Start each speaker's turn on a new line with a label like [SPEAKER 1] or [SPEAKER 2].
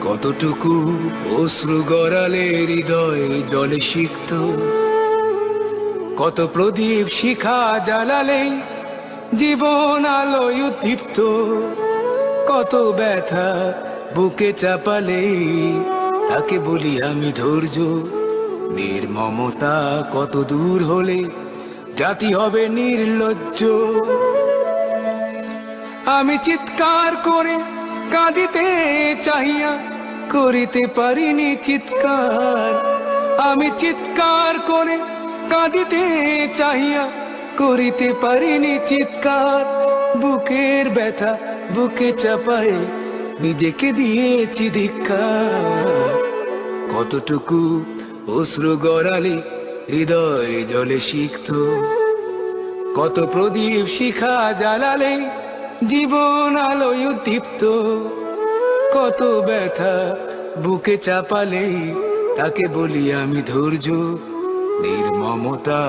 [SPEAKER 1] কতটুকু অশ্রু গড়ালে হৃদয় জলে সিক্ত, কত প্রদীপ শিখা জ্বালালে জীবন আলোয় উদ্দীপ্ত, কত ব্যথা বুকে চাপালে তাকে বলি আমি ধৈর্য। নির্মমতা কত দূর হলে জাতি হবে নির্লজ্জ। আমি চিৎকার করে কাঁদিতে চাহিয়া করিতে পারিনি চিৎকার। আমি চিৎকার করে কাঁদিতে চাহিয়া করিতে পারিনি চিৎকার। বুকের ব্যথা বুকে চাপায়ে নিজেকে দিয়েছি ধিক্কার। কতটুকু অশ্রু গড়ালে হৃদয় জলে সিক্ত, কত প্রদীপ শিখা জ্বালালে জীবন আলোয় উদ্দীপ্ত, কত ব্যথা বুকে চাপালে তাকে বলি আমি ধৈর্য। নির্মমতা